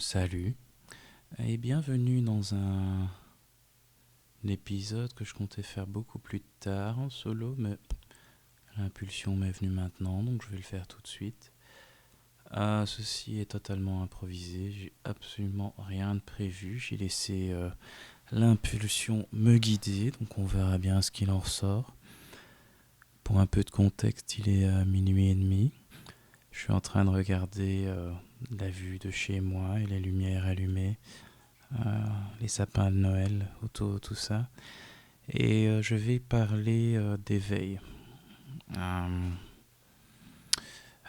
Salut et bienvenue dans un épisode que je comptais faire beaucoup plus tard en solo, mais l'impulsion m'est venue maintenant, donc je vais le faire tout de suite. Ceci est totalement improvisé, j'ai absolument rien de prévu, j'ai laissé l'impulsion me guider, donc on verra bien ce qu'il en ressort. Pour un peu de contexte, il est minuit et demi. Je suis en train de regarder la vue de chez moi et les lumières allumées, les sapins de Noël, autour, tout ça. Et je vais parler d'éveil. À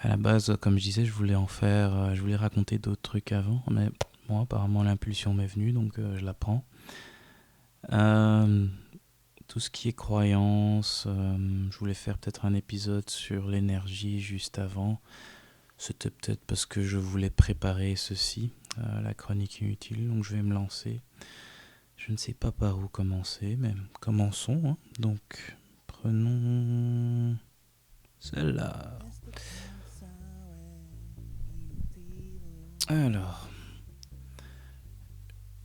la base, comme je disais, je voulais je voulais raconter d'autres trucs avant, mais bon, apparemment l'impulsion m'est venue, donc je la prends. Tout ce qui est croyance, je voulais faire peut-être un épisode sur l'énergie juste avant. C'était peut-être parce que je voulais préparer ceci, la chronique inutile, donc je vais me lancer. Je ne sais pas par où commencer, mais commençons, hein. Donc, prenons celle-là. Alors,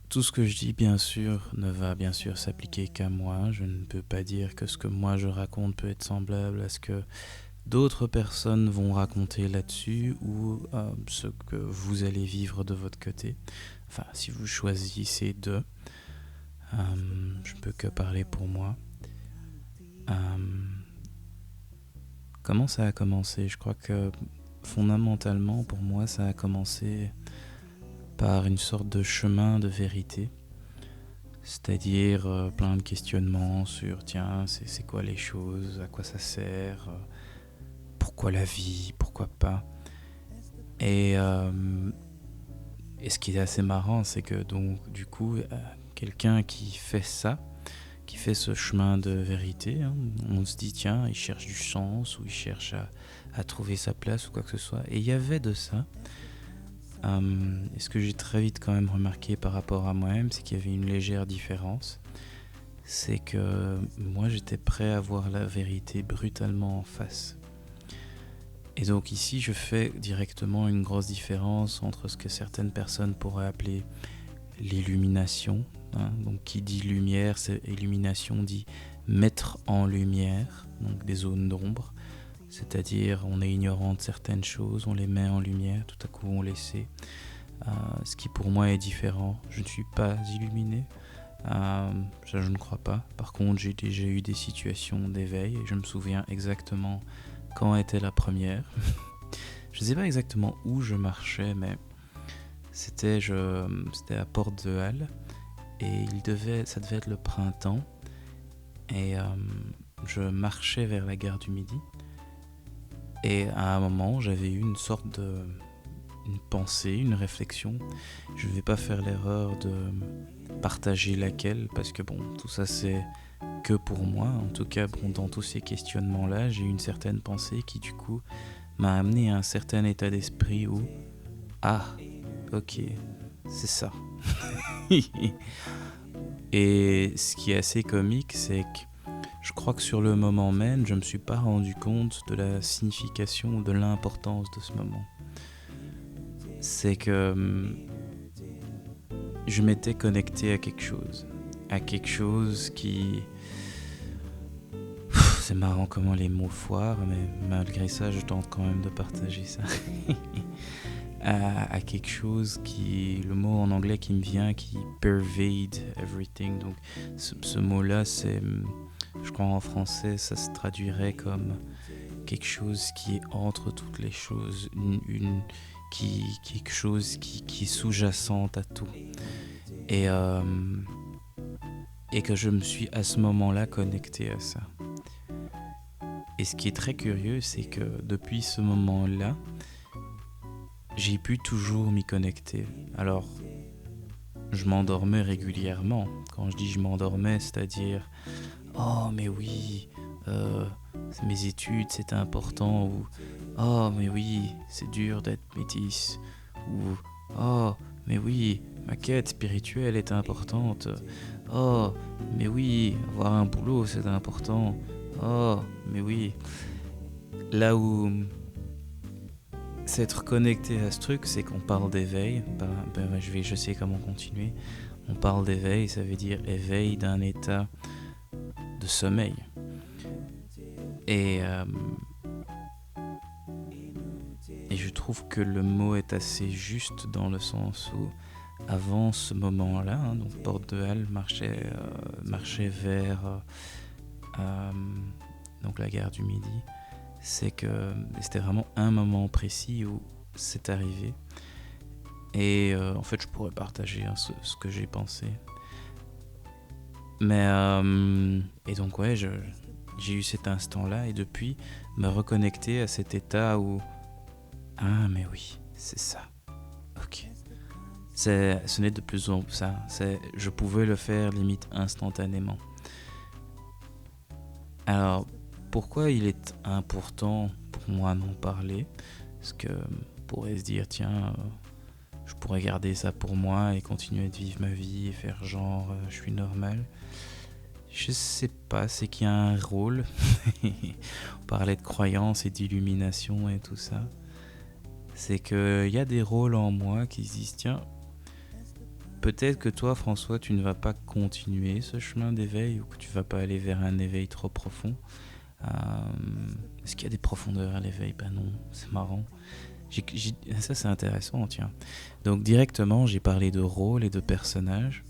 tout ce que je dis, bien sûr, ne va bien sûr s'appliquer qu'à moi. Je ne peux pas dire que ce que moi je raconte peut être semblable à ce que d'autres personnes vont raconter là-dessus ou ce que vous allez vivre de votre côté. Enfin, si vous choisissez de. Je ne peux que parler pour moi. Comment ça a commencé ? Je crois que fondamentalement, pour moi, ça a commencé par une sorte de chemin de vérité. C'est-à-dire plein de questionnements sur, tiens, c'est quoi les choses, à quoi ça sert, pourquoi la vie, pourquoi pas. Et ce qui est assez marrant, c'est que donc du coup, quelqu'un qui fait ça, qui fait ce chemin de vérité, hein, on se dit tiens, il cherche du sens ou il cherche à trouver sa place ou quoi que ce soit. Et il y avait de ça. Et ce que j'ai très vite quand même remarqué par rapport à moi-même, c'est qu'il y avait une légère différence. C'est que moi j'étais prêt à voir la vérité brutalement en face. Et donc ici je fais directement une grosse différence entre ce que certaines personnes pourraient appeler l'illumination, hein. Donc qui dit lumière, c'est illumination dit mettre en lumière, donc des zones d'ombre, c'est-à-dire on est ignorant de certaines choses, on les met en lumière, tout à coup on les sait, ce qui pour moi est différent. Je ne suis pas illuminé, ça je ne crois pas. Par contre j'ai déjà eu des situations d'éveil et je me souviens exactement quand était la première. Je ne sais pas exactement où je marchais, mais c'était à Porte de Halle et ça devait être le printemps et je marchais vers la gare du Midi et à un moment j'avais eu une pensée, une réflexion. Je ne vais pas faire l'erreur de partager laquelle parce que bon, tout ça c'est que pour moi. En tout cas, bon, dans tous ces questionnements là, j'ai eu une certaine pensée qui du coup m'a amené à un certain état d'esprit où ok, c'est ça. Et ce qui est assez comique, c'est que je crois que sur le moment même, je ne me suis pas rendu compte de la signification ou de l'importance de ce moment. C'est que je m'étais connecté à quelque chose qui... C'est marrant comment les mots foirent, mais malgré ça, je tente quand même de partager ça. À quelque chose qui, le mot en anglais qui me vient, qui pervade everything. Donc ce mot-là, c'est, je crois en français, ça se traduirait comme quelque chose qui est entre toutes les choses, quelque chose qui est sous-jacente à tout. Et que je me suis à ce moment-là connecté à ça. Et ce qui est très curieux, c'est que depuis ce moment-là, j'ai pu toujours m'y connecter. Alors, je m'endormais régulièrement. Quand je dis je m'endormais, c'est-à-dire « Oh, mais oui, mes études, c'était important » ou « Oh, mais oui, c'est dur d'être métisse » ou « Oh, mais oui, ma quête spirituelle est importante » Oh, mais oui, avoir un boulot, c'est important. Oh, mais oui. Là où c'est être connecté à ce truc, c'est qu'on parle d'éveil. Je sais comment continuer. On parle d'éveil, ça veut dire éveil d'un état de sommeil. Et je trouve que le mot est assez juste dans le sens où, avant ce moment-là, donc Porte de Halle marchait vers donc la gare du Midi. C'est que c'était vraiment un moment précis où c'est arrivé. Et en fait, je pourrais partager ce que j'ai pensé. Mais et donc ouais, j'ai eu cet instant-là et depuis me reconnecter à cet état où mais oui, c'est ça. Ok. Ce n'est de plus en plus ça. Je pouvais le faire limite instantanément. Alors, pourquoi il est important pour moi d'en parler? Parce que on pourrait se dire, tiens, je pourrais garder ça pour moi et continuer de vivre ma vie et faire genre, je suis normal. Je sais pas, c'est qu'il y a un rôle. On parlait de croyance et d'illumination et tout ça. C'est qu'il y a des rôles en moi qui se disent, tiens, peut-être que toi, François, tu ne vas pas continuer ce chemin d'éveil ou que tu vas pas aller vers un éveil trop profond. Est-ce qu'il y a des profondeurs à l'éveil? Ben non, c'est marrant. Ça, c'est intéressant, tiens. Donc, directement, j'ai parlé de rôles et de personnages.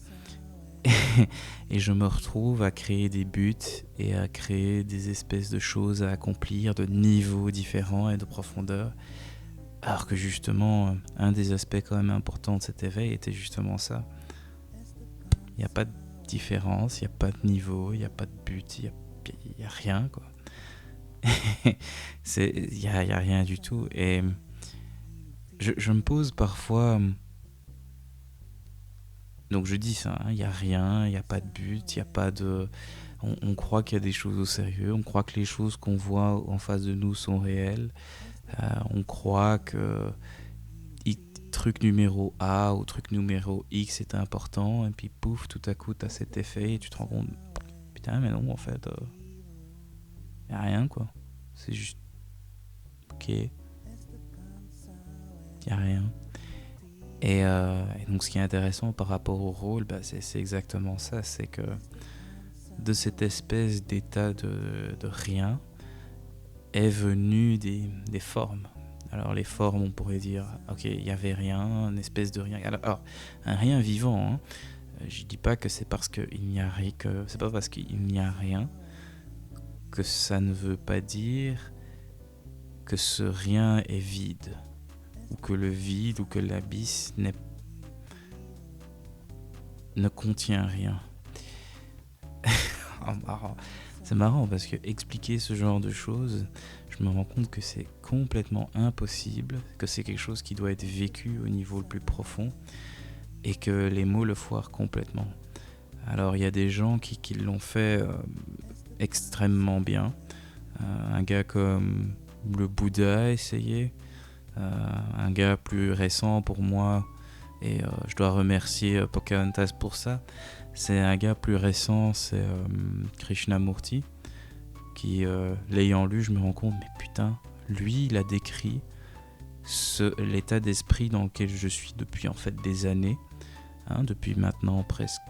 Et je me retrouve à créer des buts et à créer des espèces de choses à accomplir, de niveaux différents et de profondeur. Alors que justement, un des aspects quand même importants de cet éveil était justement ça. Il n'y a pas de différence, il n'y a pas de niveau, il n'y a pas de but, il n'y a rien, quoi. Il n'y a rien du tout. Et je me pose parfois... Donc je dis ça, il n'y a rien, il n'y a pas de but, il n'y a pas de... On croit qu'il y a des choses au sérieux, on croit que les choses qu'on voit en face de nous sont réelles. On croit que truc numéro A ou truc numéro X est important, et puis pouf, tout à coup t'as cet effet et tu te rends compte, putain mais non en fait, y a rien quoi, c'est juste ok, y a rien. Et donc ce qui est intéressant par rapport au rôle, c'est exactement ça, c'est que de cette espèce d'état de rien est venu des formes. Alors les formes, on pourrait dire, ok, il n'y avait rien, une espèce de rien. Alors un rien vivant, hein. Je dis pas que c'est parce qu'il n'y a rien, c'est pas parce qu'il n'y a rien que ça ne veut pas dire que ce rien est vide, ou que le vide ou que l'abysse ne contient rien. C'est marrant parce que expliquer ce genre de choses, je me rends compte que c'est complètement impossible, que c'est quelque chose qui doit être vécu au niveau le plus profond et que les mots le foirent complètement. Alors il y a des gens qui l'ont fait extrêmement bien. Un gars comme le Bouddha a essayé. Un gars plus récent pour moi, et je dois remercier Pocahontas pour ça. C'est un gars plus récent, c'est Krishnamurti, qui, l'ayant lu, je me rends compte, mais putain, lui, il a décrit l'état d'esprit dans lequel je suis depuis en fait des années, depuis maintenant presque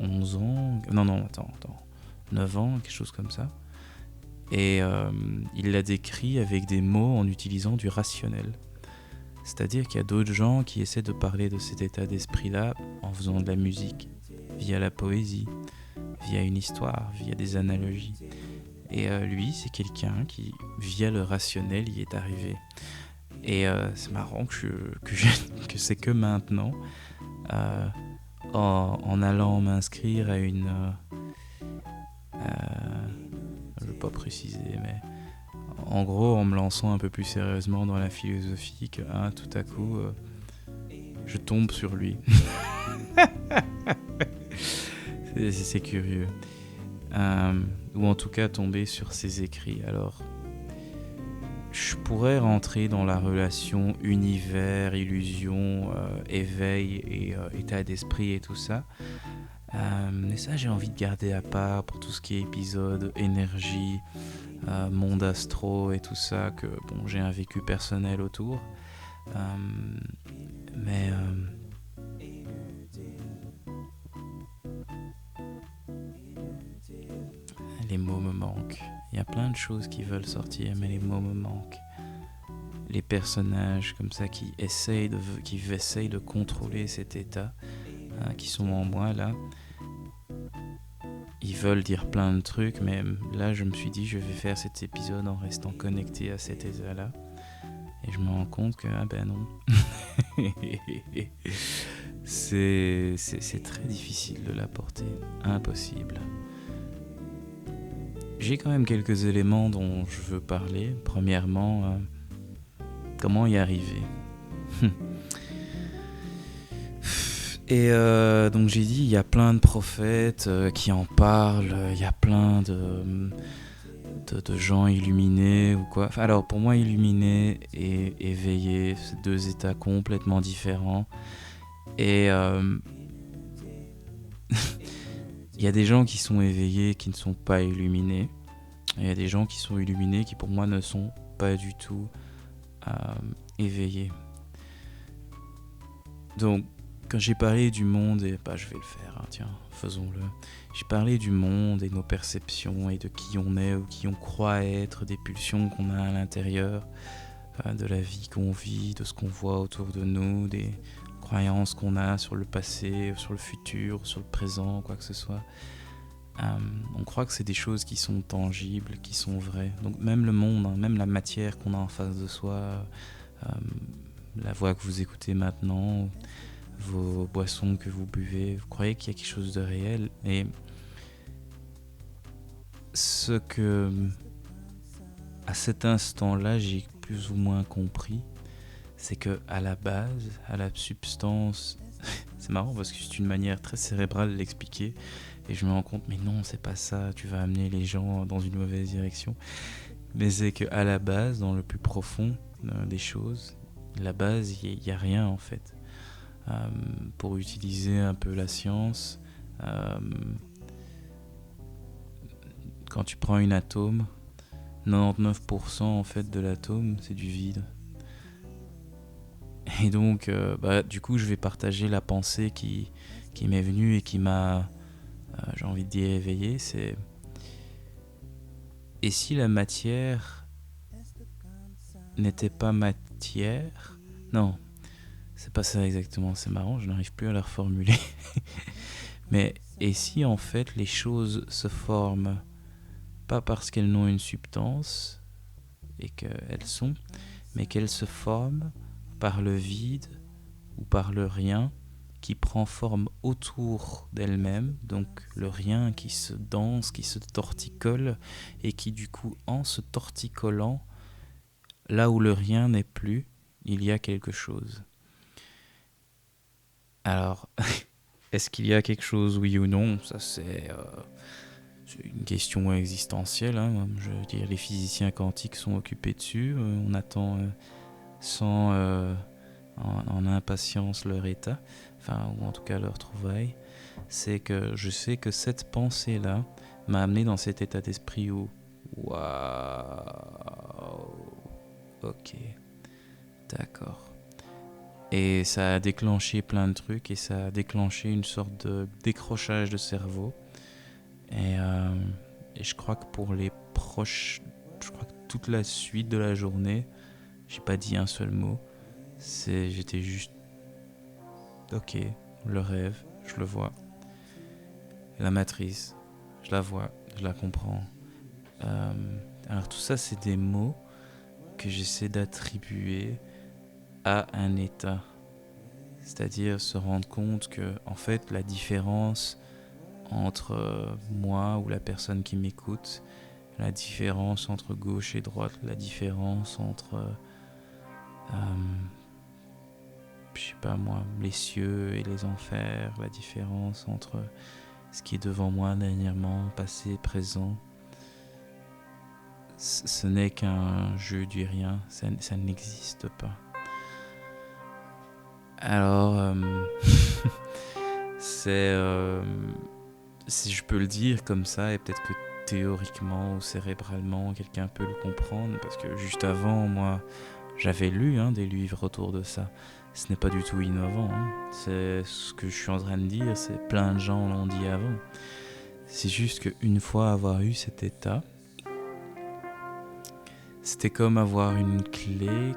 11 ans, non, attends, 9 ans, quelque chose comme ça. Et il l'a décrit avec des mots en utilisant du rationnel. C'est-à-dire qu'il y a d'autres gens qui essaient de parler de cet état d'esprit-là en faisant de la musique, via la poésie, via une histoire, via des analogies. Et lui, c'est quelqu'un qui, via le rationnel, y est arrivé. Et c'est marrant que c'est que maintenant, en allant m'inscrire à une... je ne veux pas préciser, mais en gros, en me lançant un peu plus sérieusement dans la philosophie, que tout à coup, je tombe sur lui. c'est curieux. Ou en tout cas, tomber sur ses écrits. Alors, je pourrais rentrer dans la relation univers, illusion, éveil et état d'esprit et tout ça. Mais ça, j'ai envie de garder à part pour tout ce qui est épisode, énergie, monde astro et tout ça, que bon, j'ai un vécu personnel autour. Mais les mots me manquent. Il y a plein de choses qui veulent sortir, mais les mots me manquent. Les personnages comme ça qui essayent de contrôler cet état, qui sont en moi là, ils veulent dire plein de trucs, mais là je me suis dit je vais faire cet épisode en restant connecté à cet état là, et je me rends compte que ah ben non. c'est très difficile de l'apporter, impossible. J'ai quand même quelques éléments dont je veux parler. Premièrement, comment y arriver. Et donc j'ai dit, il y a plein de prophètes qui en parlent, il y a plein de gens illuminés ou quoi. Enfin, alors pour moi, illuminé et éveillé, c'est deux états complètement différents. Et il y a des gens qui sont éveillés qui ne sont pas illuminés. Et il y a des gens qui sont illuminés qui pour moi ne sont pas du tout éveillés. Donc quand j'ai parlé du monde, et bah je vais le faire, tiens, faisons-le. J'ai parlé du monde et de nos perceptions et de qui on est ou qui on croit être, des pulsions qu'on a à l'intérieur, de la vie qu'on vit, de ce qu'on voit autour de nous, des croyances qu'on a sur le passé, sur le futur, sur le présent, quoi que ce soit. On croit que c'est des choses qui sont tangibles, qui sont vraies. Donc même le monde, même la matière qu'on a en face de soi, la voix que vous écoutez maintenant, vos boissons que vous buvez, vous croyez qu'il y a quelque chose de réel. Et ce que, à cet instant-là, j'ai plus ou moins compris, c'est que à la base, à la substance, c'est marrant parce que c'est une manière très cérébrale de l'expliquer, et je me rends compte, mais non, c'est pas ça, tu vas amener les gens dans une mauvaise direction. Mais c'est qu'à la base, dans le plus profond des choses, la base, il n'y a rien en fait. Pour utiliser un peu la science, quand tu prends une atome, 99% en fait de l'atome c'est du vide. Et donc du coup je vais partager la pensée qui m'est venue et qui m'a j'ai envie de dire éveillé. C'est: et si la matière n'était pas matière? Non, c'est pas ça exactement, c'est marrant, je n'arrive plus à la reformuler. Mais et si en fait les choses se forment pas parce qu'elles n'ont une substance et qu'elles sont, mais qu'elles se forment par le vide ou par le rien qui prend forme autour d'elles-mêmes, donc le rien qui se danse, qui se torticole, et qui du coup, en se torticolant, là où le rien n'est plus, il y a quelque chose. Alors, est-ce qu'il y a quelque chose, oui ou non? Ça c'est une question existentielle, hein. Je veux dire, les physiciens quantiques sont occupés dessus. On attend en impatience leur état, ou en tout cas leur trouvaille. C'est que je sais que cette pensée-là m'a amené dans cet état d'esprit où waouh, ok, d'accord. Et ça a déclenché plein de trucs, et ça a déclenché une sorte de décrochage de cerveau. Et je crois que pour les proches, je crois que toute la suite de la journée, j'ai pas dit un seul mot. J'étais juste, ok, le rêve, je le vois. La matrice, je la vois, je la comprends. Alors tout ça, c'est des mots que j'essaie d'attribuer à un état. C'est-à-dire se rendre compte que, en fait, la différence entre moi ou la personne qui m'écoute, la différence entre gauche et droite, la différence entre je sais pas moi, les cieux et les enfers, la différence entre ce qui est devant moi dernièrement, passé, présent, ce n'est qu'un jeu du rien, ça n'existe pas. Alors c'est si je peux le dire comme ça, et peut-être que théoriquement ou cérébralement quelqu'un peut le comprendre, parce que juste avant, moi, j'avais lu des livres autour de ça. Ce n'est pas du tout innovant. C'est ce que je suis en train de dire, c'est plein de gens l'ont dit avant. C'est juste qu'une fois avoir eu cet état, c'était comme avoir une clé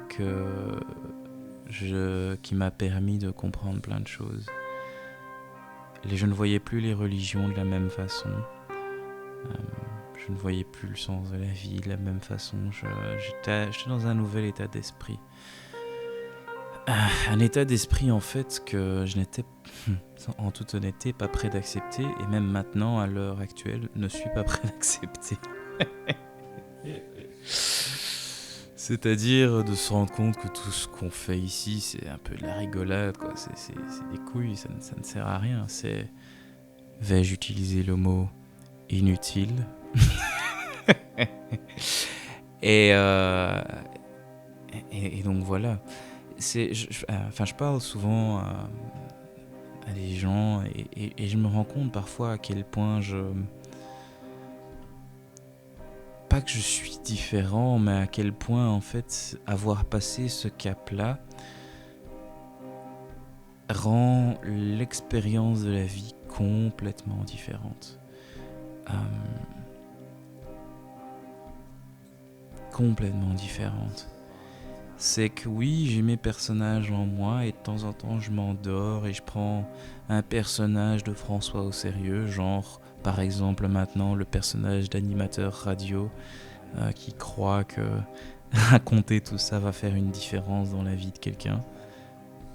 qui m'a permis de comprendre plein de choses. Je ne voyais plus les religions de la même façon. Je ne voyais plus le sens de la vie de la même façon. J'étais dans un nouvel état d'esprit. Un état d'esprit en fait que je n'étais, en toute honnêteté, pas prêt d'accepter. Et même maintenant, à l'heure actuelle, ne suis pas prêt d'accepter. C'est-à-dire de se rendre compte que tout ce qu'on fait ici, c'est un peu de la rigolade, quoi. C'est des couilles, ça ne sert à rien. Vais-je utiliser le mot inutile? et donc voilà. Je parle souvent à des gens et je me rends compte parfois à quel point pas que je suis différent, mais à quel point en fait avoir passé ce cap-là rend l'expérience de la vie complètement différente. Complètement différente. C'est que oui, j'ai mes personnages en moi et de temps en temps je m'endors et je prends un personnage de François au sérieux, genre par exemple maintenant le personnage d'animateur radio qui croit que raconter tout ça va faire une différence dans la vie de quelqu'un.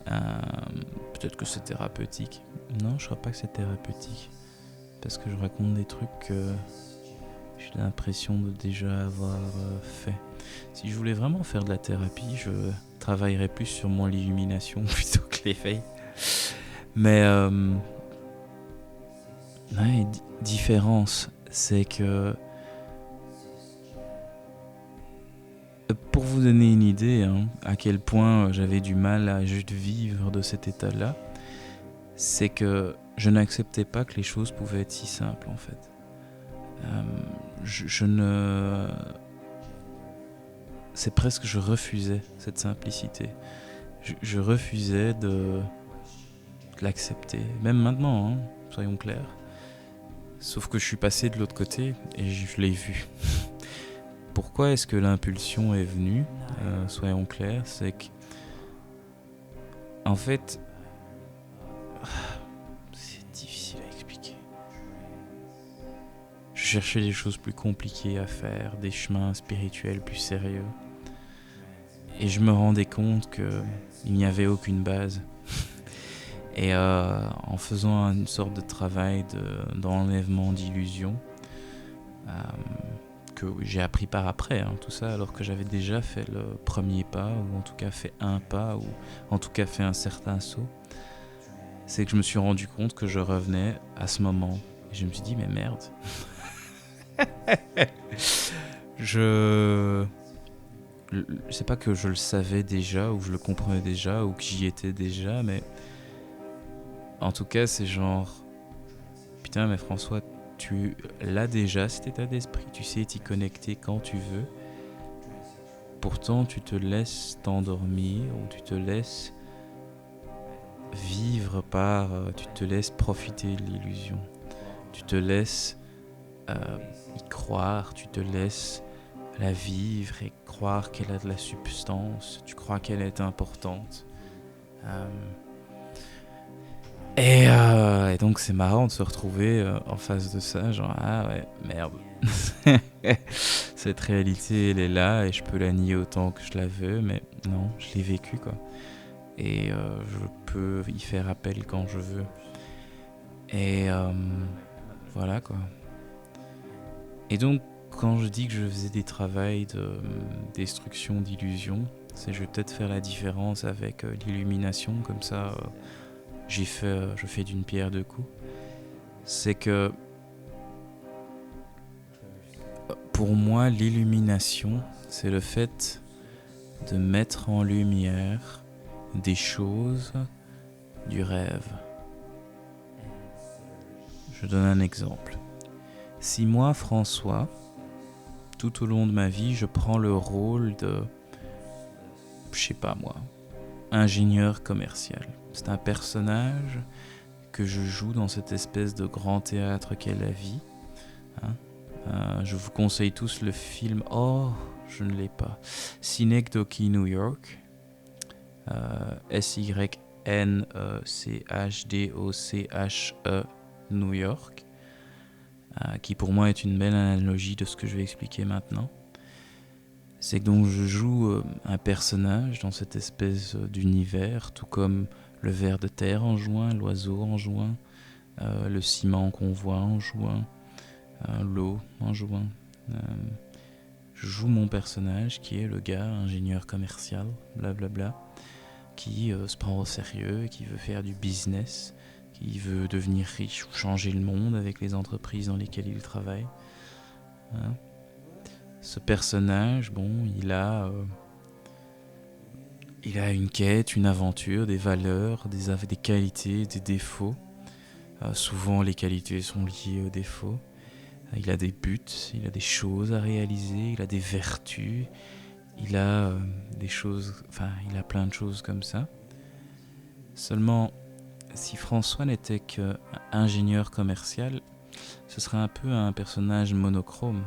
Peut-être que c'est thérapeutique. Non, je crois pas que c'est thérapeutique. Parce que je raconte des trucs que j'ai l'impression de déjà avoir fait. Si je voulais vraiment faire de la thérapie, je travaillerais plus sur l'illumination plutôt que l'éveil. Mais différence, c'est que pour vous donner une idée à quel point j'avais du mal à juste vivre de cet état-là, c'est que je n'acceptais pas que les choses pouvaient être si simples en fait. C'est presque je refusais cette simplicité. Je refusais de l'accepter. Même maintenant, soyons clairs. Sauf que je suis passé de l'autre côté et je l'ai vu. Pourquoi est-ce que l'impulsion est venue ? Soyons clairs, c'est que en fait, c'est difficile à expliquer. Je cherchais des choses plus compliquées à faire, des chemins spirituels plus sérieux. Et je me rendais compte qu'il n'y avait aucune base. Et en faisant une sorte de travail d'enlèvement d'illusions, que j'ai appris par après, tout ça, alors que j'avais déjà fait le premier pas, ou en tout cas fait un pas, ou en tout cas fait un certain saut, c'est que je me suis rendu compte que je revenais à ce moment. Et je me suis dit, mais merde. C'est pas que je le savais déjà, ou je le comprenais déjà, ou que j'y étais déjà, mais en tout cas, c'est genre, putain, mais François, tu l'as déjà cet état d'esprit, tu sais t'y connecter quand tu veux. Pourtant, tu te laisses t'endormir ou tu te laisses vivre tu te laisses profiter de l'illusion. Tu te laisses y croire, tu te laisses la vivre et croire qu'elle a de la substance, tu crois qu'elle est importante. Et donc c'est marrant de se retrouver en face de ça, genre ah ouais, merde. Cette réalité elle est là et je peux la nier autant que je la veux, mais non, je l'ai vécue quoi. Et je peux y faire appel quand je veux. Et voilà quoi. Et donc quand je dis que je faisais des travails de destruction d'illusions, je vais peut-être faire la différence avec l'illumination, comme ça je fais d'une pierre deux coups. C'est que pour moi, l'illumination, c'est le fait de mettre en lumière des choses du rêve. Je donne un exemple. Si moi, François, tout au long de ma vie, je prends le rôle de, je sais pas moi, ingénieur commercial. C'est un personnage que je joue dans cette espèce de grand théâtre qu'est la vie. Hein. Je vous conseille tous le film, oh, je ne l'ai pas, Synecdoche New York, Synechdoche New York, qui pour moi est une belle analogie de ce que je vais expliquer maintenant. C'est que donc je joue un personnage dans cette espèce d'univers, tout comme le ver de terre en juin, l'oiseau en juin, le ciment qu'on voit en juin, l'eau en juin. Je joue mon personnage qui est le gars ingénieur commercial, blablabla, qui se prend au sérieux, qui veut faire du business, qui veut devenir riche ou changer le monde avec les entreprises dans lesquelles il travaille. Hein. Ce personnage, bon, il a une quête, une aventure, des valeurs, des qualités, des défauts. Souvent, les qualités sont liées aux défauts. Il a des buts, il a des choses à réaliser, il a des vertus, il a des choses, enfin, il a plein de choses comme ça. Seulement, si François n'était qu'ingénieur commercial, ce serait un peu un personnage monochrome,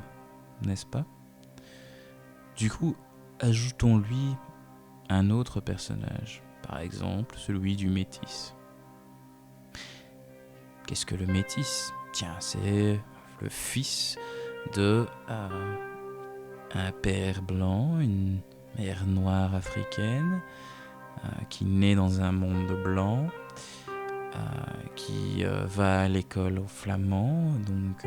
n'est-ce pas ? Du coup, ajoutons-lui un autre personnage, par exemple celui du métis. Qu'est-ce que le métis ? Tiens, c'est le fils de un père blanc, une mère noire africaine, qui naît dans un monde blanc, qui va à l'école aux Flamands, donc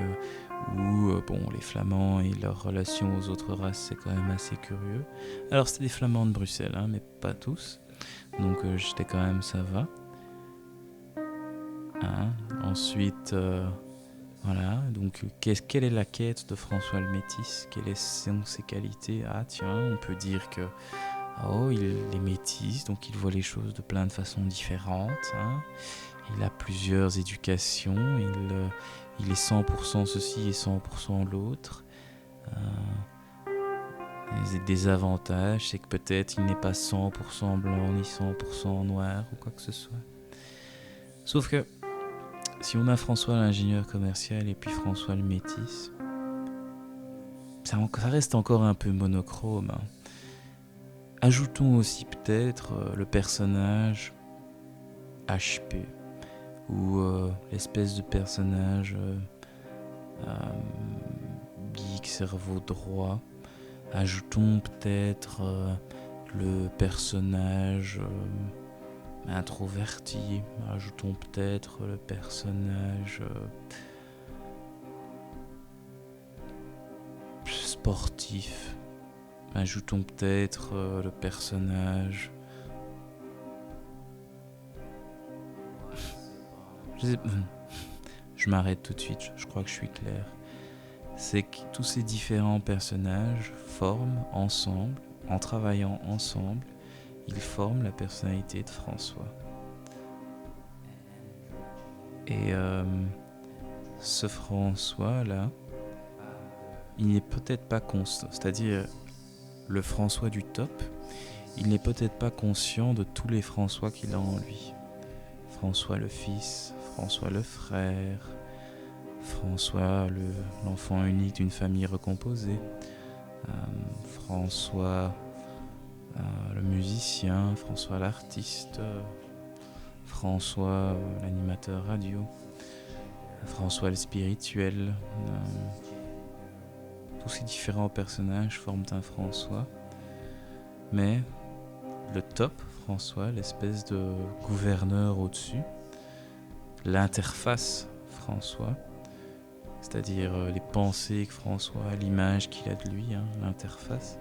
où les Flamands et leur relation aux autres races, c'est quand même assez curieux. Alors c'était des Flamands de Bruxelles, hein, mais pas tous, donc j'étais quand même, ça va. Hein. Ensuite, voilà, donc quelle est la quête de François le Métis ? Quelles sont ses qualités ? Ah tiens, on peut dire que il est métis, donc il voit les choses de plein de façons différentes. Hein. Il a plusieurs éducations, il est 100% ceci et 100% l'autre. Les désavantages, c'est que peut-être il n'est pas 100% blanc ni 100% noir ou quoi que ce soit. Sauf que si on a François l'ingénieur commercial et puis François le métis, ça reste encore un peu monochrome. Hein. Ajoutons aussi peut-être le personnage HP, ou l'espèce de personnage geek, cerveau droit. Ajoutons peut-être le personnage introverti. Ajoutons peut-être le personnage sportif. Ajoutons peut-être le personnage... Je m'arrête tout de suite, je crois que je suis clair. C'est que tous ces différents personnages forment ensemble, en travaillant ensemble, ils forment la personnalité de François. Et ce François-là, il n'est peut-être pas conscient, c'est-à-dire le François du top, il n'est peut-être pas conscient de tous les François qu'il a en lui. François le fils, François le frère, François l'enfant unique d'une famille recomposée, François le musicien, François l'artiste, François l'animateur radio, François le spirituel. Tous ces différents personnages forment un François, mais le top François, l'espèce de gouverneur au-dessus, l'interface François, c'est-à-dire les pensées que François a, l'image qu'il a de lui, hein, l'interface,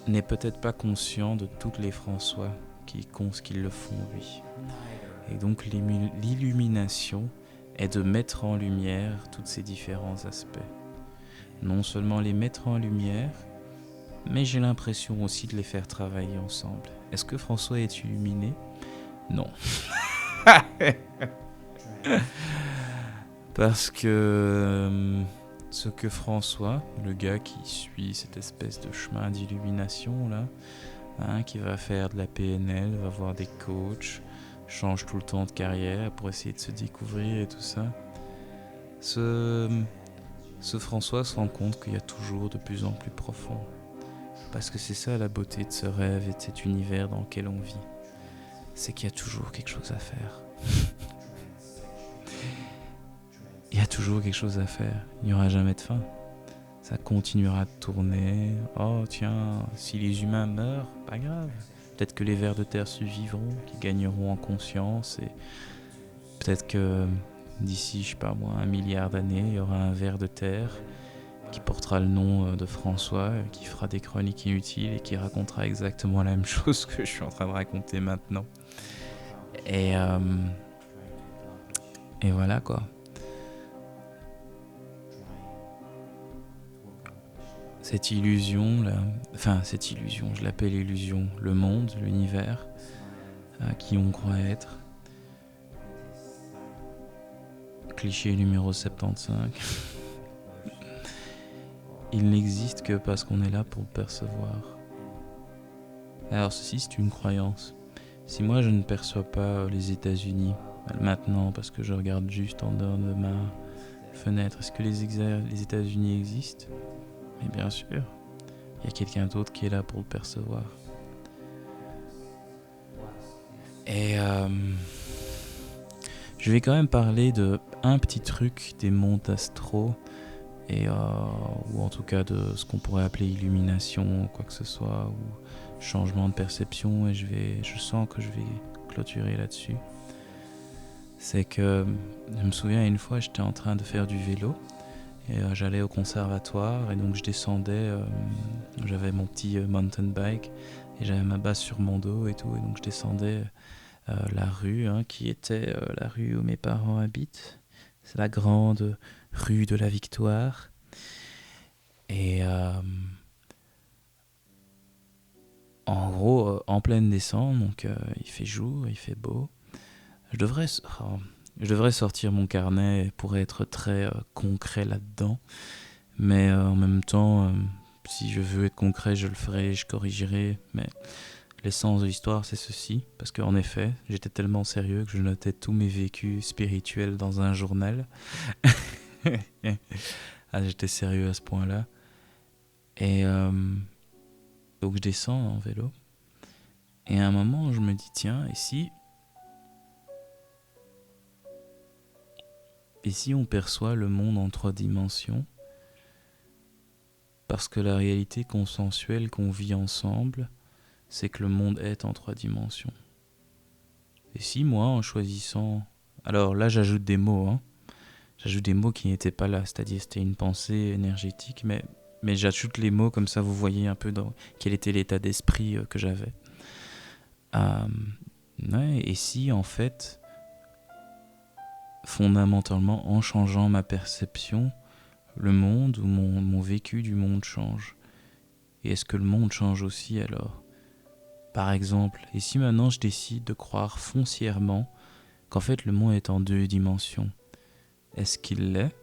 n'est peut-être pas conscient de tous les François qui le font lui. Et donc l'illumination est de mettre en lumière tous ces différents aspects. Non seulement les mettre en lumière, mais j'ai l'impression aussi de les faire travailler ensemble. Est-ce que François est illuminé ? Non. Parce que ce que François, le gars qui suit cette espèce de chemin d'illumination là, hein, qui va faire de la PNL, va voir des coachs, change tout le temps de carrière pour essayer de se découvrir et tout ça. Ce François se rend compte qu'il y a toujours de plus en plus profond. Parce que c'est ça la beauté de ce rêve et de cet univers dans lequel on vit. C'est qu'il y a toujours quelque chose à faire. Il y a toujours quelque chose à faire. Il n'y aura jamais de fin. Ça continuera de tourner. Oh tiens, si les humains meurent, pas grave. Peut-être que les vers de terre survivront, qu'ils gagneront en conscience. Et peut-être que d'ici, je sais pas moi, 1 milliard d'années, il y aura un ver de terre qui portera le nom de François, qui fera des chroniques inutiles et qui racontera exactement la même chose que je suis en train de raconter maintenant. Et voilà quoi. Cette illusion là, cette illusion, je l'appelle illusion, le monde, l'univers, qui on croit être. Cliché numéro 75. Il n'existe que parce qu'on est là pour le percevoir. Alors ceci, c'est une croyance. Si moi je ne perçois pas les États-Unis maintenant parce que je regarde juste en dehors de ma fenêtre, est-ce que les États-Unis existent ? Mais bien sûr, il y a quelqu'un d'autre qui est là pour le percevoir. Et je vais quand même parler de un petit truc des mondes astraux, ou en tout cas de ce qu'on pourrait appeler illumination, ou quoi que ce soit, ou changement de perception, et je sens que je vais clôturer là-dessus. C'est que je me souviens une fois, j'étais en train de faire du vélo, et j'allais au conservatoire, et donc je descendais, j'avais mon petit mountain bike, et j'avais ma base sur mon dos et tout, et donc je descendais la rue, qui était la rue où mes parents habitent. C'est la grande rue de la Victoire. Et en gros, en pleine descente, donc il fait jour, il fait beau. Je devrais sortir mon carnet pour être très concret là-dedans. Mais en même temps, si je veux être concret, je le ferai, je corrigerai. Mais l'essence de l'histoire, c'est ceci. Parce qu'en effet, j'étais tellement sérieux que je notais tous mes vécus spirituels dans un journal. J'étais sérieux à ce point-là. Et donc je descends en vélo. Et à un moment, je me dis, tiens, et si on perçoit le monde en 3 dimensions ? Parce que la réalité consensuelle qu'on vit ensemble, c'est que le monde est en 3 dimensions. Et si moi, en choisissant... Alors là, j'ajoute des mots, J'ajoute des mots qui n'étaient pas là, c'est-à-dire c'était une pensée énergétique, mais j'ajoute les mots comme ça, vous voyez un peu dans quel était l'état d'esprit que j'avais. Et si en fait, fondamentalement, en changeant ma perception, le monde ou mon vécu du monde change. Et est-ce que le monde change aussi alors ? Par exemple, et si maintenant je décide de croire foncièrement qu'en fait le monde est en 2 dimensions, est-ce qu'il l'est ?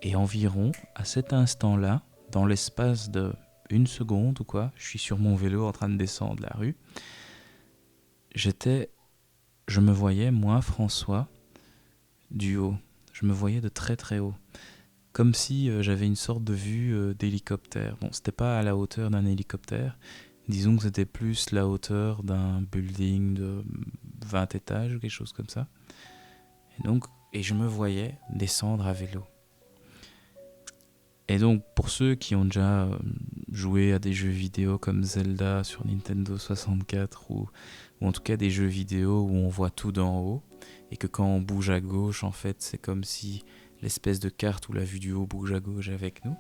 Et environ à cet instant-là, dans l'espace de 1 seconde ou quoi, je suis sur mon vélo en train de descendre la rue, je me voyais, moi, François, du haut. Je me voyais de très très haut. Comme si j'avais une sorte de vue d'hélicoptère. Bon, c'était pas à la hauteur d'un hélicoptère. Disons que c'était plus la hauteur d'un building de 20 étages ou quelque chose comme ça. Et je me voyais descendre à vélo. Et donc, pour ceux qui ont déjà joué à des jeux vidéo comme Zelda sur Nintendo 64 ou en tout cas des jeux vidéo où on voit tout d'en haut et que quand on bouge à gauche, en fait, c'est comme si l'espèce de carte ou la vue du haut bouge à gauche avec nous.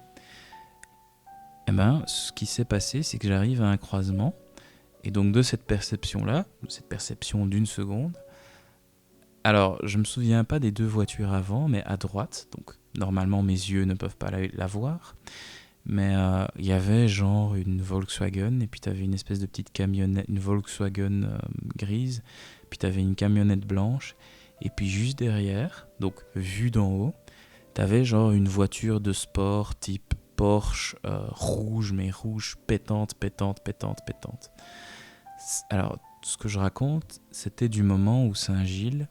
Eh ben, ce qui s'est passé, c'est que j'arrive à un croisement et donc de cette perception-là, cette perception d'1 seconde, alors je me souviens pas des 2 voitures avant, mais à droite, donc normalement mes yeux ne peuvent pas la voir, mais il y avait genre une Volkswagen, et puis tu avais une espèce de petite camionnette, une Volkswagen grise, puis tu avais une camionnette blanche, Et puis juste derrière, donc vue d'en haut, t'avais genre une voiture de sport type Porsche, rouge, mais rouge pétante. Alors, ce que je raconte, c'était du moment où Saint-Gilles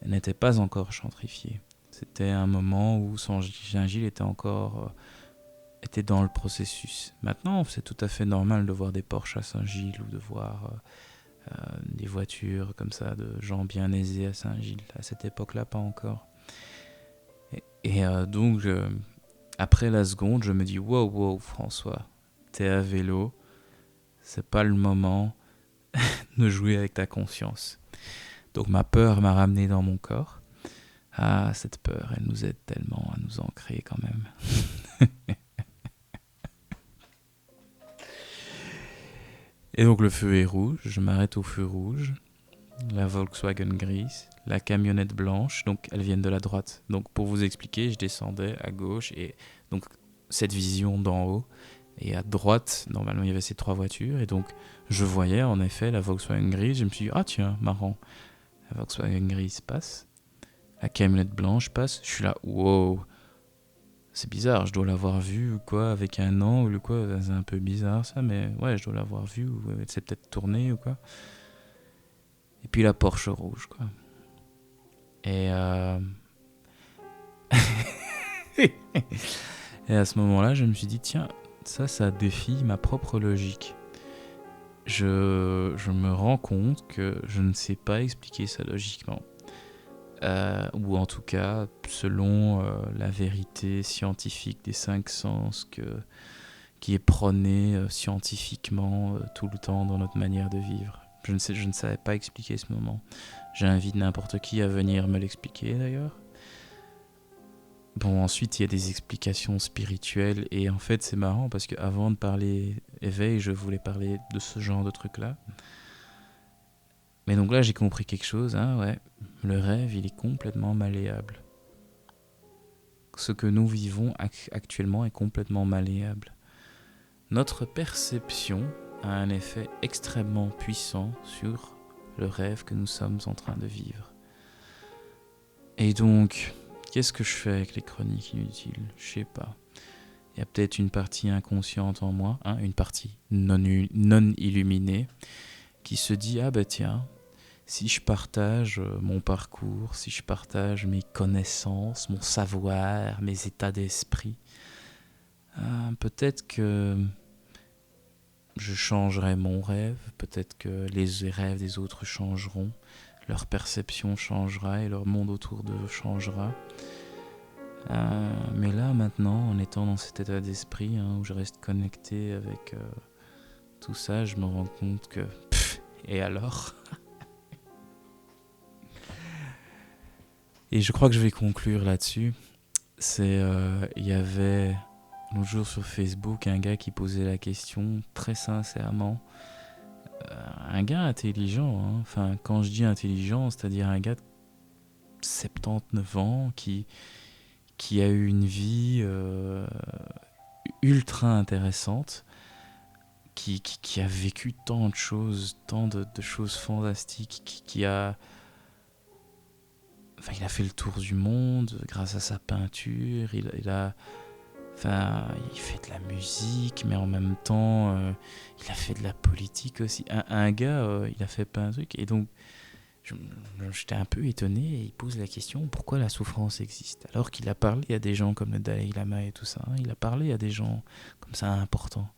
n'était pas encore gentrifié. C'était un moment où Saint-Gilles était dans le processus. Maintenant, c'est tout à fait normal de voir des Porsche à Saint-Gilles ou de voir des voitures comme ça de gens bien aisés à Saint-Gilles. À cette époque-là, pas encore. Donc, après la seconde, je me dis wow, François, t'es à vélo, c'est pas le moment de jouer avec ta conscience. Donc, ma peur m'a ramené dans mon corps. Ah, cette peur, elle nous aide tellement à nous ancrer quand même. Et donc, le feu est rouge, je m'arrête au feu rouge. La Volkswagen grise, la camionnette blanche, donc elles viennent de la droite. Donc pour vous expliquer, je descendais à gauche et donc cette vision d'en haut. Et à droite, normalement il y avait ces 3 voitures et donc je voyais en effet la Volkswagen grise. Je me suis dit, ah tiens, marrant, la Volkswagen grise passe, la camionnette blanche passe. Je suis là, wow, c'est bizarre, je dois l'avoir vue ou quoi, avec un angle ou quoi. C'est un peu bizarre ça, mais ouais, je dois l'avoir vue ou elle s'est peut-être tournée ou quoi. Et puis la Porsche rouge, quoi. Et, et à ce moment-là, je me suis dit, tiens, ça défie ma propre logique. Je me rends compte que je ne sais pas expliquer ça logiquement. Ou en tout cas, selon la vérité scientifique des 5 sens qui est prônée scientifiquement tout le temps dans notre manière de vivre. Je ne savais pas expliquer ce moment. J'invite n'importe qui à venir me l'expliquer d'ailleurs. Bon, ensuite, il y a des explications spirituelles et en fait, c'est marrant parce qu'avant de parler éveil, je voulais parler de ce genre de trucs-là. Mais donc là, j'ai compris quelque chose, hein, ouais. Le rêve, il est complètement malléable. Ce que nous vivons actuellement est complètement malléable. Notre perception a un effet extrêmement puissant sur le rêve que nous sommes en train de vivre. Et donc, qu'est-ce que je fais avec les chroniques inutiles ? Je sais pas. Il y a peut-être une partie inconsciente en moi, hein, une partie non illuminée, qui se dit, ah bah tiens, si je partage mon parcours, si je partage mes connaissances, mon savoir, mes états d'esprit, peut-être que je changerai mon rêve, peut-être que les rêves des autres changeront, leur perception changera et leur monde autour d'eux changera. Mais là, maintenant, en étant dans cet état d'esprit où je reste connecté avec tout ça, je me rends compte que... et alors ? Et je crois que je vais conclure là-dessus. Il y avait l'autre jour sur Facebook un gars qui posait la question très sincèrement. Un gars intelligent, hein. Enfin, quand je dis intelligent, c'est-à-dire un gars de 79 ans qui a eu une vie ultra intéressante, qui a vécu tant de choses, tant de choses fantastiques, il a fait le tour du monde grâce à sa peinture, il fait de la musique, mais en même temps, il a fait de la politique aussi. Un gars, il a fait plein de trucs, et donc j'étais un peu étonné, et il pose la question, pourquoi la souffrance existe ? Alors qu'il a parlé à des gens comme le Dalai Lama et tout ça, hein, il a parlé à des gens comme ça importants.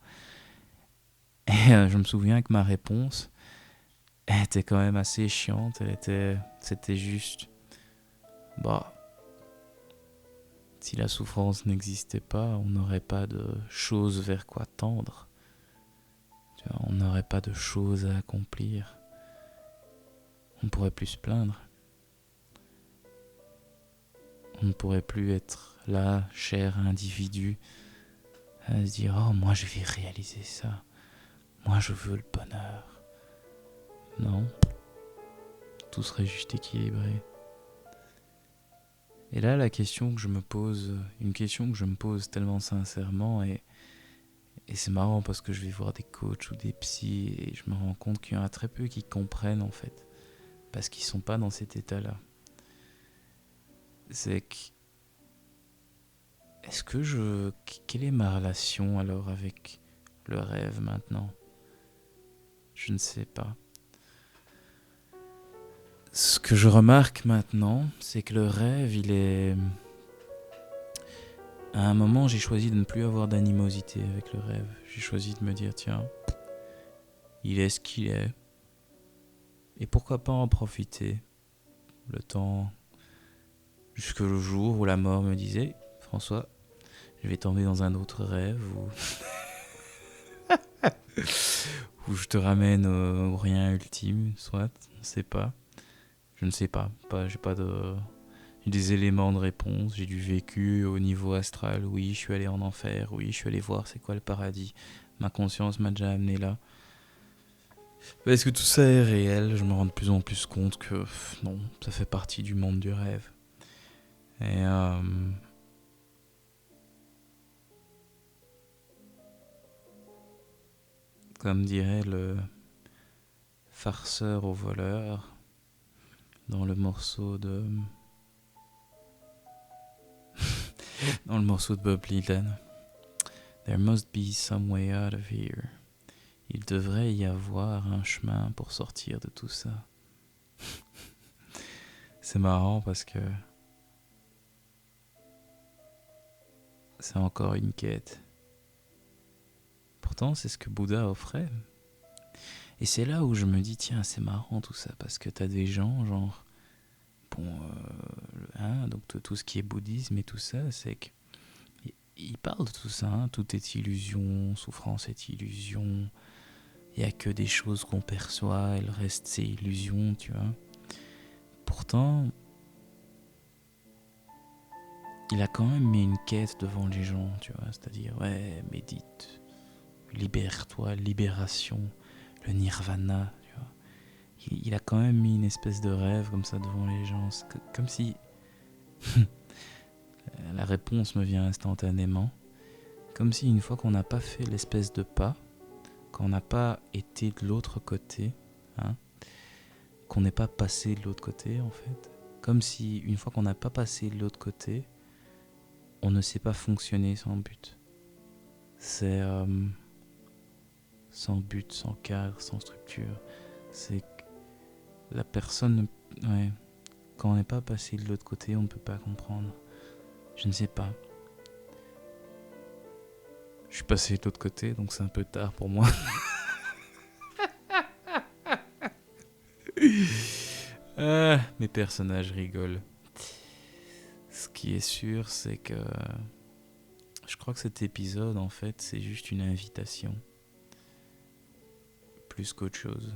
Et je me souviens que ma réponse, elle était quand même assez chiante, c'était juste... si la souffrance n'existait pas, on n'aurait pas de choses vers quoi tendre. On n'aurait pas de choses à accomplir. On ne pourrait plus se plaindre. On ne pourrait plus être là, cher individu, à se dire « Oh, moi je vais réaliser ça. Moi je veux le bonheur. » Non. Tout serait juste équilibré. Et là, la question que je me pose, une question que je me pose tellement sincèrement, et c'est marrant parce que je vais voir des coachs ou des psys et je me rends compte qu'il y en a très peu qui comprennent en fait, parce qu'ils sont pas dans cet état-là. c'est que... Est-ce que je... Quelle est ma relation alors avec le rêve maintenant? Je ne sais pas. Ce que je remarque maintenant, c'est que le rêve, il est... À un moment, j'ai choisi de ne plus avoir d'animosité avec le rêve. J'ai choisi de me dire, tiens, il est ce qu'il est. Et pourquoi pas en profiter le temps jusque le jour où la mort me disait, François, je vais tomber dans un autre rêve où je te ramène au rien ultime, soit, on ne sait pas. Je ne sais pas, j'ai pas de... J'ai des éléments de réponse, j'ai du vécu au niveau astral, oui, je suis allé en enfer, oui, je suis allé voir c'est quoi le paradis. Ma conscience m'a déjà amené là. Est-ce que tout ça est réel? Je me rends de plus en plus compte que non, ça fait partie du monde du rêve. Et comme dirait le farceur au voleur dans le morceau de Bob Dylan, There must be some way out of here. Il devrait y avoir un chemin pour sortir de tout ça. C'est marrant parce que c'est encore une quête. Pourtant, c'est ce que Bouddha offrait. Et c'est là où je me dis, tiens, c'est marrant tout ça, parce que t'as des gens, genre, bon, donc tout ce qui est bouddhisme et tout ça, c'est que ils parlent de tout ça, hein, tout est illusion, souffrance est illusion, il y a que des choses qu'on perçoit, et le reste c'est illusion, tu vois. Pourtant, il a quand même mis une quête devant les gens, tu vois, c'est-à-dire, ouais, médite, libère-toi, libération, le nirvana, tu vois. Il a quand même mis une espèce de rêve comme ça devant les gens, c'est comme si la réponse me vient instantanément, comme si une fois qu'on n'a pas fait l'espèce de pas, qu'on n'a pas été de l'autre côté, hein, qu'on n'est pas passé de l'autre côté en fait, comme si une fois qu'on n'a pas passé de l'autre côté, on ne sait pas fonctionner sans but. C'est sans but, sans cadre, sans structure. C'est que la personne, ouais, quand on n'est pas passé de l'autre côté, on ne peut pas comprendre. Je ne sais pas. Je suis passé de l'autre côté, donc c'est un peu tard pour moi. Mes personnages rigolent. Ce qui est sûr, c'est que je crois que cet épisode, en fait, c'est juste une invitation. Plus qu'autre chose.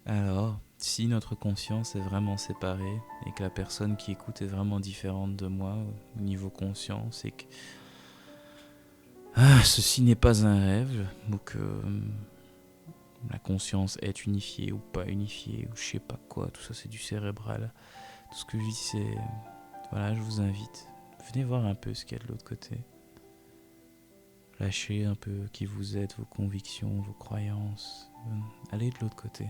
Alors, si notre conscience est vraiment séparée et que la personne qui écoute est vraiment différente de moi au niveau conscience et que ceci n'est pas un rêve ou que la conscience est unifiée ou pas unifiée ou je sais pas quoi, tout ça c'est du cérébral. Tout ce que je dis c'est, voilà, je vous invite, venez voir un peu ce qu'il y a de l'autre côté. Lâchez un peu qui vous êtes, vos convictions, vos croyances. Allez de l'autre côté.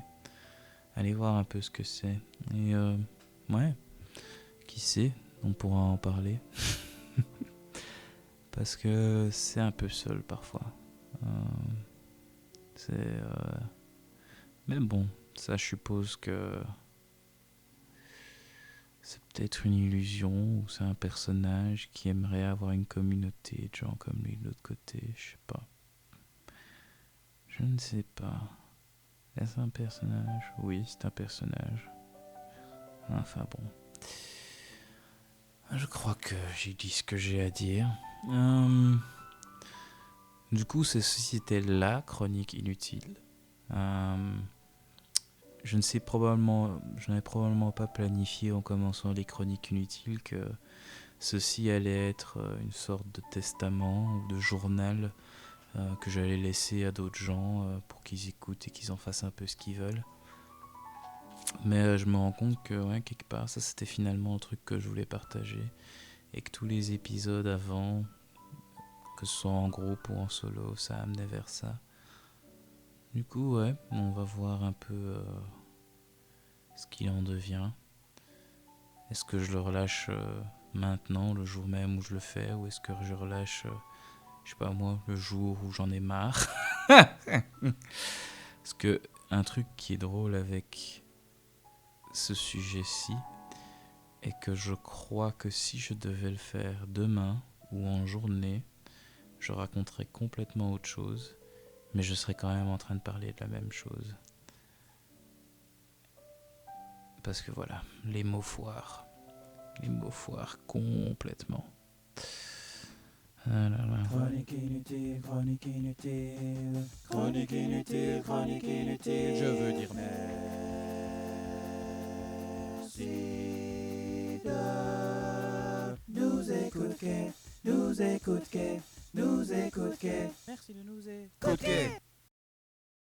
Allez voir un peu ce que c'est. Et ouais, qui sait, on pourra en parler. Parce que c'est un peu seul parfois. Mais bon, ça je suppose que c'est peut-être une illusion ou c'est un personnage qui aimerait avoir une communauté de gens comme lui de l'autre côté, je sais pas. Je ne sais pas. Est-ce un personnage? Oui, c'est un personnage. Enfin bon. Je crois que j'ai dit ce que j'ai à dire. Du coup, ceci était la chronique inutile. Je n'avais probablement pas planifié en commençant les chroniques inutiles que ceci allait être une sorte de testament ou de journal que j'allais laisser à d'autres gens pour qu'ils écoutent et qu'ils en fassent un peu ce qu'ils veulent. Mais je me rends compte que ouais, quelque part, ça c'était finalement le truc que je voulais partager et que tous les épisodes avant, que ce soit en groupe ou en solo, ça amenait vers ça. Du coup, ouais, on va voir un peu ce qu'il en devient. Est-ce que je le relâche maintenant, le jour même où je le fais, ou est-ce que je relâche, je sais pas moi, le jour où j'en ai marre? Parce que un truc qui est drôle avec ce sujet-ci est que je crois que si je devais le faire demain ou en journée, je raconterais complètement autre chose, mais je serais quand même en train de parler de la même chose. Parce que voilà, les mots foirent. Les mots foirent complètement. Ah là là. Chronique inutile, chronique inutile, chronique inutile, chronique inutile. Je veux dire merci de nous écouter, nous écouter, nous écouter. Merci de nous écouter.